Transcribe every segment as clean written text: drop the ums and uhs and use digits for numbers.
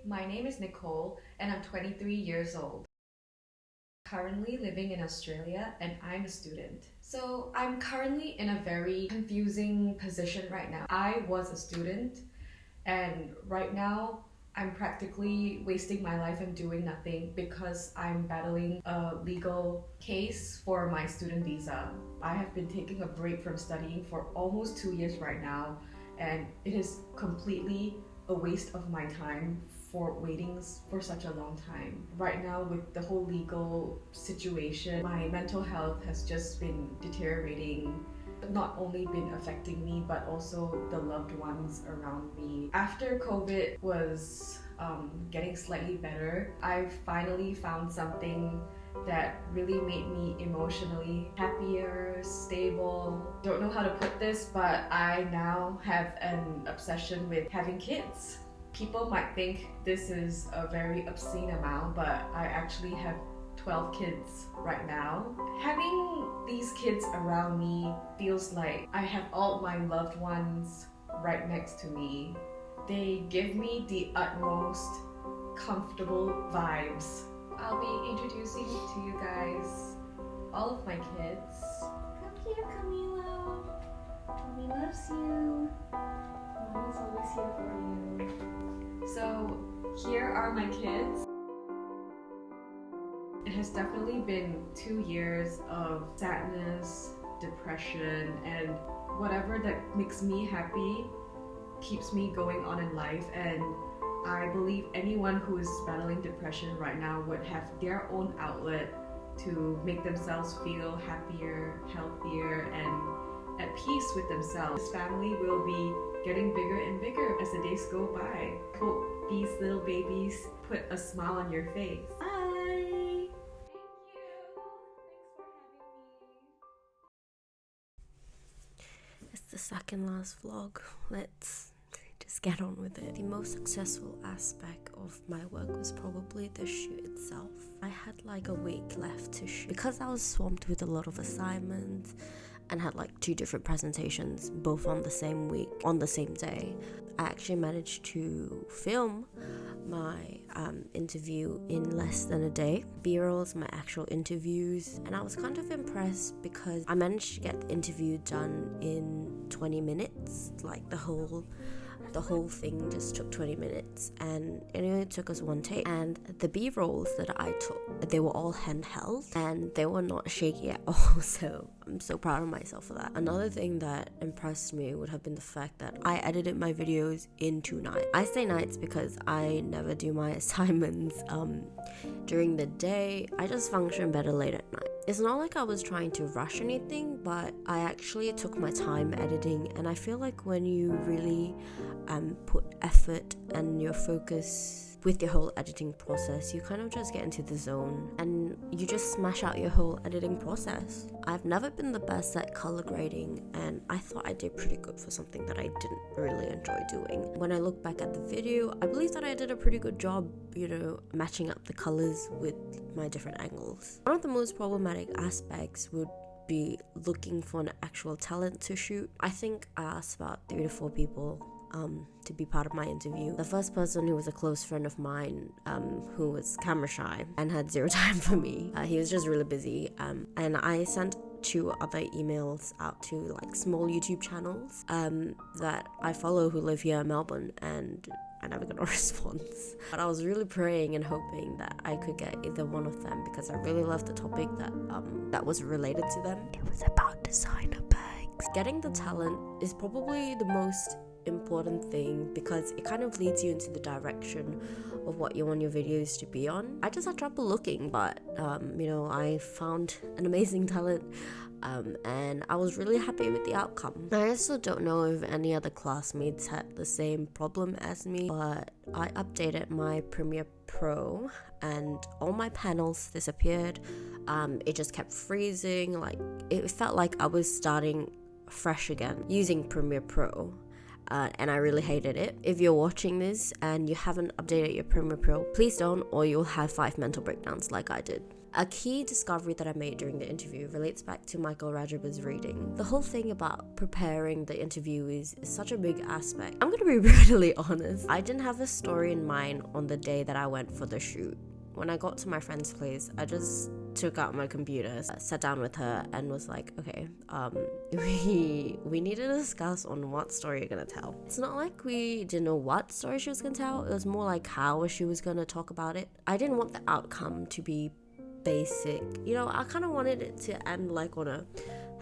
my name is Nicole and I'm 23 years old. Currently living in Australia and I'm a student. So I'm currently in a very confusing position right now. I was a student and right now I'm practically wasting my life and doing nothing because I'm battling a legal case for my student visa. I have been taking a break from studying for almost 2 years right now, and it is completely a waste of my time for waiting for such a long time. Right now, with the whole legal situation, my mental health has just been deteriorating, not only been affecting me but also the loved ones around me. After COVID was getting slightly better, I finally found something that really made me emotionally happier, stable. Don't know how to put this, but I now have an obsession with having kids. People might think this is a very obscene amount, but I actually have 12 kids right now. Having these kids around me feels like I have all my loved ones right next to me. They give me the utmost comfortable vibes. I'll be introducing to you guys all of my kids. Come here, Camila. Mommy loves you. Mommy's always here for you. So here are my kids. It has definitely been 2 years of sadness, depression, and whatever that makes me happy keeps me going on in life. And I believe anyone who is battling depression right now would have their own outlet to make themselves feel happier, healthier, and at peace with themselves. This family will be getting bigger and bigger as the days go by. Hope these little babies put a smile on your face. Bye! Thank you. Thanks for having me. It's the second last vlog. Let's just get on with it. The most successful aspect of my work was probably the shoot itself. I had like a week left to shoot because I was swamped with a lot of assignments and had like 2 different presentations both on the same week, on the same day. I actually managed to film my interview in less than a day. B-rolls, my actual interviews, and I was kind of impressed because I managed to get the interview done in 20 minutes. Like the whole thing just took 20 minutes, and it only took us 1 take. And the B-rolls that I took, they were all handheld and they were not shaky at all, so I'm so proud of myself for that. Another thing that impressed me would have been the fact that I edited my videos in 2 nights. I say nights because I never do my assignments during the day. I just function better late at night. It's not like I was trying to rush anything, but I actually took my time editing, and I feel like when you really put effort and your focus with your whole editing process, you kind of just get into the zone and you just smash out your whole editing process. I've never been the best at color grading, and I thought I did pretty good for something that I didn't really enjoy doing. When I look back at the video, I believe that I did a pretty good job, matching up the colors with my different angles. One of the most problematic aspects would be looking for an actual talent to shoot. I think I asked about 3 to 4 people to be part of my interview. The first person, who was a close friend of mine, who was camera shy and had 0 time for me, he was just really busy, and I sent 2 other emails out to like small YouTube channels that I follow who live here in Melbourne, and I never got a response. But I was really praying and hoping that I could get either one of them, because I really loved the topic that was related to them. It was about designer bags. Getting the talent is probably the most important thing because it kind of leads you into the direction of what you want your videos to be on. I just had trouble looking, but I found an amazing talent, and I was really happy with the outcome. I also don't know if any other classmates had the same problem as me, but I updated my Premiere Pro and all my panels disappeared. It just kept freezing. Like it felt like I was starting fresh again using Premiere Pro. And I really hated it. If you're watching this and you haven't updated your Premiere Pro, please don't, or you'll have 5 mental breakdowns like I did. A key discovery that I made during the interview relates back to Michael Rajaba's reading. The whole thing about preparing the interview is such a big aspect. I'm gonna be brutally honest. I didn't have a story in mind on the day that I went for the shoot. When I got to my friend's place, I just took out my computer, sat down with her, and was like, okay, we need to discuss on what story you're gonna tell. It's not like we didn't know what story she was gonna tell, it was more like how she was gonna talk about it. I didn't want the outcome to be basic. I kind of wanted it to end like on a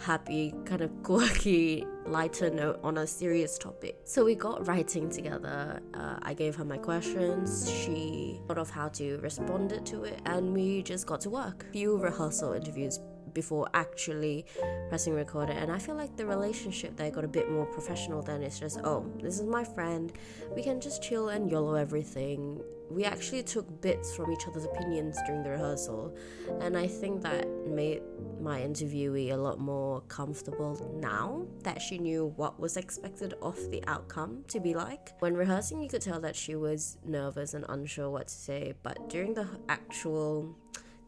happy, kind of quirky, lighter note on a serious topic. So we got writing together. I gave her my questions. She thought of how to respond to it, and we just got to work. Few rehearsal interviews before actually pressing record, and I feel like the relationship there got a bit more professional than it's just, oh, this is my friend, we can just chill and YOLO everything. We actually took bits from each other's opinions during the rehearsal, and I think that made my interviewee a lot more comfortable now that she knew what was expected of the outcome to be like. When rehearsing, you could tell that she was nervous and unsure what to say, but during the actual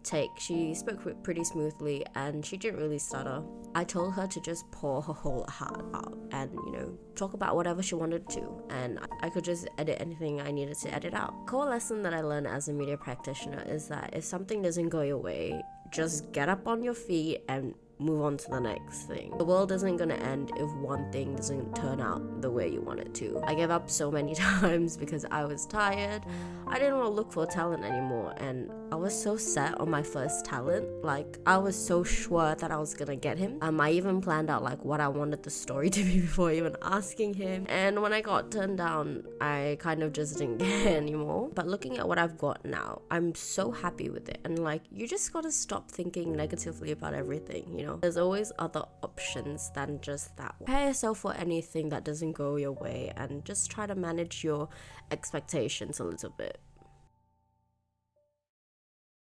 take, she spoke pretty smoothly and she didn't really stutter. I told her to just pour her whole heart out and, talk about whatever she wanted to, and I could just edit anything I needed to edit out. Core lesson that I learned as a media practitioner is that if something doesn't go your way, just get up on your feet and move on to the next thing. The world isn't gonna end if one thing doesn't turn out the way you want it to. I gave up so many times because I was tired. I didn't want to look for talent anymore, and I was so set on my first talent. Like, I was so sure that I was gonna get him. I even planned out like what I wanted the story to be before even asking him, and when I got turned down, I kind of just didn't get it anymore. But looking at what I've got now, I'm so happy with it, and like, you just gotta stop thinking negatively about everything. There's always other options than just that one. Prepare yourself for anything that doesn't go your way and just try to manage your expectations a little bit.